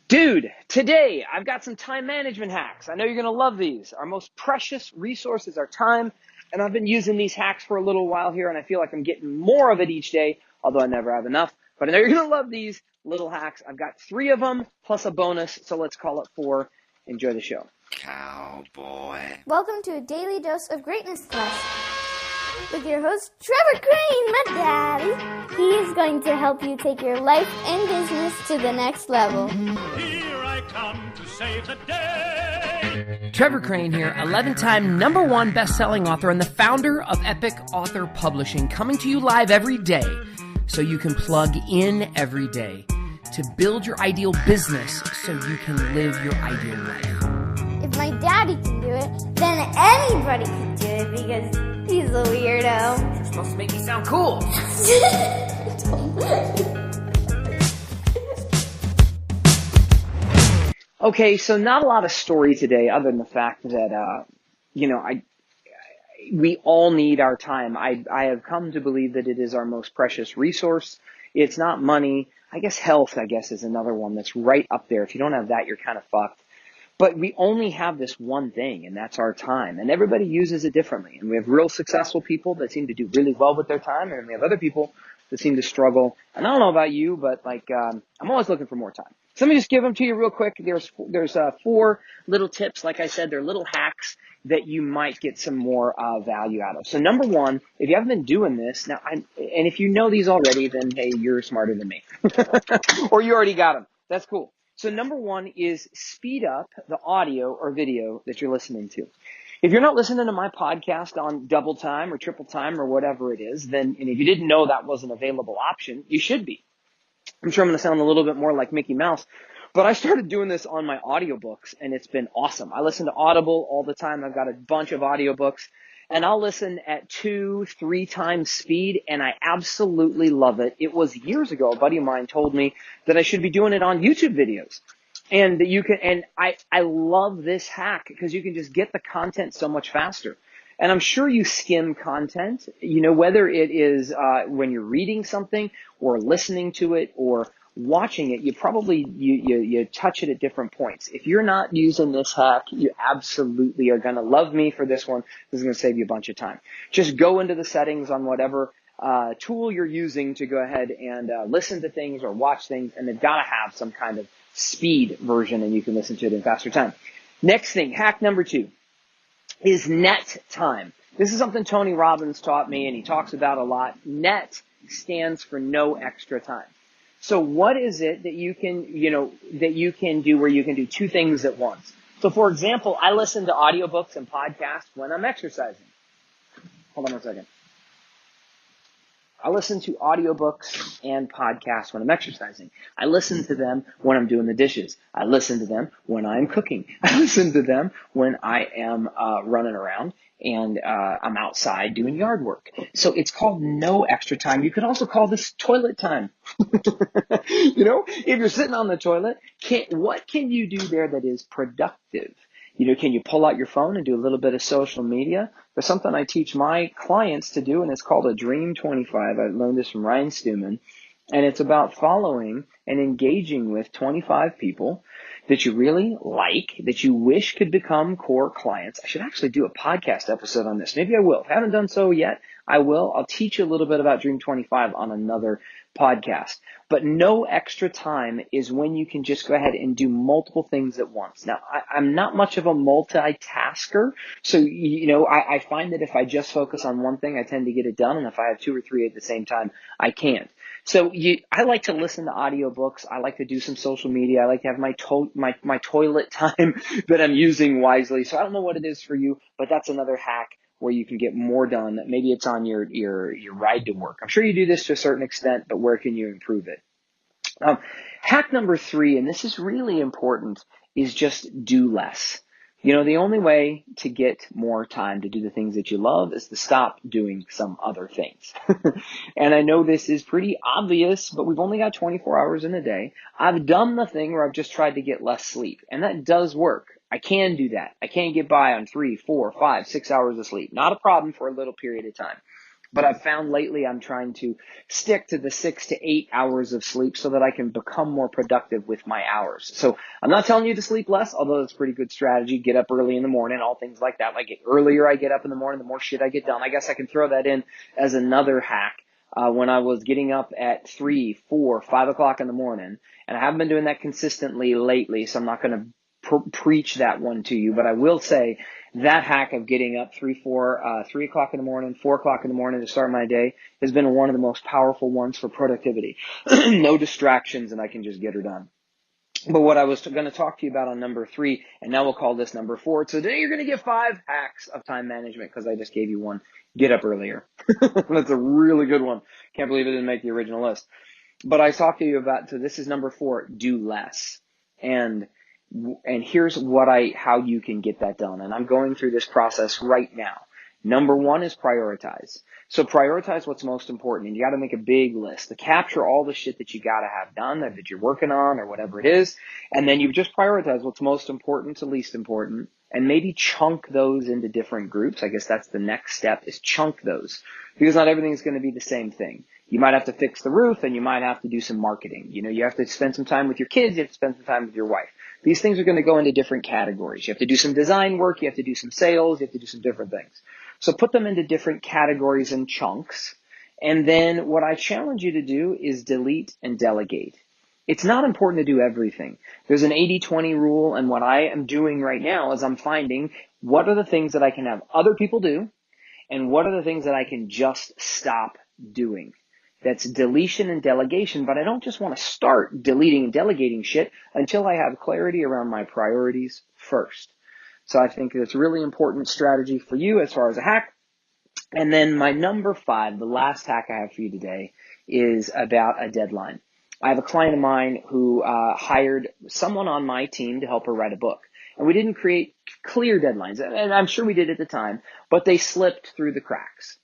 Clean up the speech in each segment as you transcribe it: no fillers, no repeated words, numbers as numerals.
Dude, today I've got some time management hacks. I know you're going to love these. Our most precious resource is our time, and I've been using these hacks for a little while here, and I feel like I'm getting more of it each day, although I never have enough. But I know you're going to love these little hacks. I've got 3 of them plus a bonus, so let's call it 4. Enjoy the show. Cowboy. Welcome to a daily dose of greatness quest with your host, Trevor Crane, my daddy. He is going to help you take your life and business to the next level. Here I come to save the day. Trevor Crane here, 11-time #1 best-selling author and the founder of Epic Author Publishing, coming to you live every day so you can plug in every day to build your ideal business so you can live your ideal life. If my daddy can do it, then anybody can do it because he's a weirdo. You're supposed to make me sound cool. Okay, so not a lot of story today other than the fact that, we all need our time. I have come to believe that it is our most precious resource. It's not money. I guess health, is another one that's right up there. If you don't have that, you're kind of fucked. But we only have this one thing, and that's our time. And everybody uses it differently. And we have real successful people that seem to do really well with their time, and we have other people that seem to struggle. And I don't know about you, but I'm always looking for more time. So let me just give them to you real quick. There's 4 little tips. Like I said, they're little hacks that you might get some more value out of. So number 1, if you haven't been doing this, and if you know these already, then hey, you're smarter than me. Or you already got them. That's cool. So number 1 is speed up the audio or video that you're listening to. If you're not listening to my podcast on double time or triple time or whatever it is, then, and if you didn't know that was an available option, you should be. I'm sure I'm going to sound a little bit more like Mickey Mouse, but I started doing this on my audiobooks, and it's been awesome. I listen to Audible all the time. I've got a bunch of audiobooks, and I'll listen at 2-3 times speed, and I absolutely love it. It was years ago, a buddy of mine told me that I should be doing it on YouTube videos. And that you can, and I love this hack because you can just get the content so much faster. And I'm sure you skim content, whether it is when you're reading something or listening to it or watching it, you probably, you touch it at different points. If you're not using this hack, you absolutely are going to love me for this one. This is going to save you a bunch of time. Just go into the settings on whatever tool you're using to go ahead and listen to things or watch things, and they've got to have some kind of speed version, and you can listen to it in faster time. Next thing, hack number 2 is net time. This is something Tony Robbins taught me, and he talks about a lot. Net stands for no extra time. So what is it that you can do where you can do 2 things at once? So for example, I listen to audiobooks and podcasts when I'm exercising. Hold on one second. I listen to audiobooks and podcasts when I'm exercising. I listen to them when I'm doing the dishes. I listen to them when I'm cooking. I listen to them when I am running around and I'm outside doing yard work. So it's called no extra time. You could also call this toilet time. If you're sitting on the toilet, what can you do there that is productive? Can you pull out your phone and do a little bit of social media? There's something I teach my clients to do, and it's called a Dream 25. I learned this from Ryan Stewman, and it's about following and engaging with 25 people that you really like, that you wish could become core clients. I should actually do a podcast episode on this. Maybe I will. If I haven't done so yet, I will. I'll teach you a little bit about Dream 25 on another podcast. But no extra time is when you can just go ahead and do multiple things at once. Now, I'm not much of a multitasker. So, I find that if I just focus on one thing, I tend to get it done. And if I have 2 or 3 at the same time, I can't. So I like to listen to audiobooks. I like to do some social media. I like to have my toilet time that I'm using wisely. So I don't know what it is for you, but that's another hack where you can get more done. Maybe it's on your ride to work. I'm sure you do this to a certain extent, but where can you improve it? Hack number 3, and this is really important, is just do less. The only way to get more time to do the things that you love is to stop doing some other things. And I know this is pretty obvious, but we've only got 24 hours in a day. I've done the thing where I've just tried to get less sleep, and that does work. I can do that. I can get by on 3, 4, 5, 6 hours of sleep. Not a problem for a little period of time. But I've found lately I'm trying to stick to the 6 to 8 hours of sleep so that I can become more productive with my hours. So I'm not telling you to sleep less, although it's a pretty good strategy. Get up early in the morning, all things like that. Like the earlier I get up in the morning, the more shit I get done. I guess I can throw that in as another hack. When I was getting up at 3, 4, 5 o'clock in the morning, and I haven't been doing that consistently lately, so I'm not going to preach that one to you, but I will say that hack of getting up 3 o'clock in the morning, 4 o'clock in the morning to start my day has been one of the most powerful ones for productivity. No distractions, and I can just get her done. But what I was going to talk to you about on number 3, and now we'll call this number 4. So today you're going to get 5 hacks of time management because I just gave you one. Get up earlier. That's a really good one. Can't believe it didn't make the original list. But I talked to you about, so this is number 4, do less. And here's how you can get that done. And I'm going through this process right now. Number 1 is prioritize. So prioritize what's most important. And you got to make a big list to capture all the shit that you got to have done that you're working on or whatever it is. And then you just prioritize what's most important to least important and maybe chunk those into different groups. I guess that's the next step is chunk those because not everything's going to be the same thing. You might have to fix the roof and you might have to do some marketing. You know, you have to spend some time with your kids. You have to spend some time with your wife. These things are going to go into different categories. You have to do some design work. You have to do some sales. You have to do some different things. So put them into different categories and chunks. And then what I challenge you to do is delete and delegate. It's not important to do everything. There's an 80-20 rule. And what I am doing right now is I'm finding what are the things that I can have other people do and what are the things that I can just stop doing. That's deletion and delegation, but I don't just want to start deleting and delegating shit until I have clarity around my priorities first. So I think it's a really important strategy for you as far as a hack. And then my number 5, the last hack I have for you today, is about a deadline. I have a client of mine who hired someone on my team to help her write a book. And we didn't create clear deadlines, and I'm sure we did at the time, but they slipped through the cracks.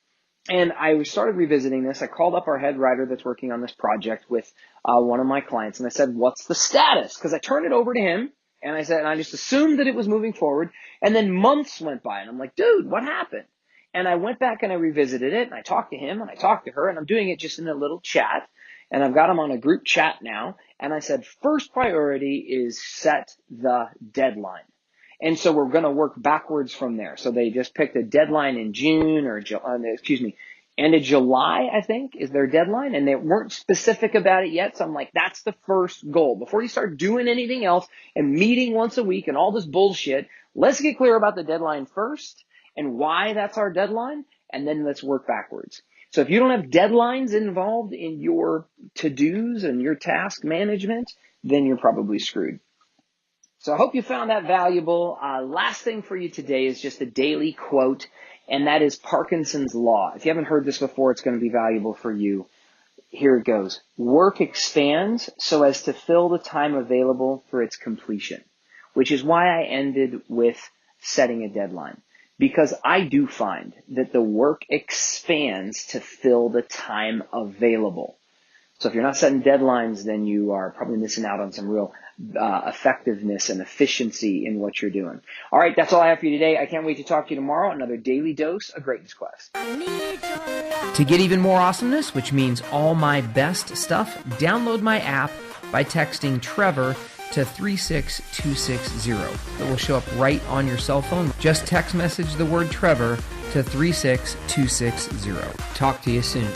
And I started revisiting this. I called up our head writer that's working on this project with one of my clients, and I said, what's the status? Because I turned it over to him, and I just assumed that it was moving forward, and then months went by, and I'm like, dude, what happened? And I went back and I revisited it, and I talked to him, and I talked to her, and I'm doing it just in a little chat, and I've got them on a group chat now, and I said, first priority is set the deadline. And so we're going to work backwards from there. So they just picked a deadline in June end of July, I think, is their deadline. And they weren't specific about it yet. So I'm like, that's the first goal. Before you start doing anything else and meeting once a week and all this bullshit, let's get clear about the deadline first and why that's our deadline. And then let's work backwards. So if you don't have deadlines involved in your to-dos and your task management, then you're probably screwed. So I hope you found that valuable. Last thing for you today is just a daily quote, and that is Parkinson's Law. If you haven't heard this before, it's going to be valuable for you. Here it goes. Work expands so as to fill the time available for its completion, which is why I ended with setting a deadline. Because I do find that the work expands to fill the time available. So if you're not setting deadlines, then you are probably missing out on some real effectiveness and efficiency in what you're doing. All right, that's all I have for you today. I can't wait to talk to you tomorrow. Another daily dose of Greatness Quest. To get even more awesomeness, which means all my best stuff, download my app by texting Trevor to 36260. It will show up right on your cell phone. Just text message the word Trevor to 36260. Talk to you soon.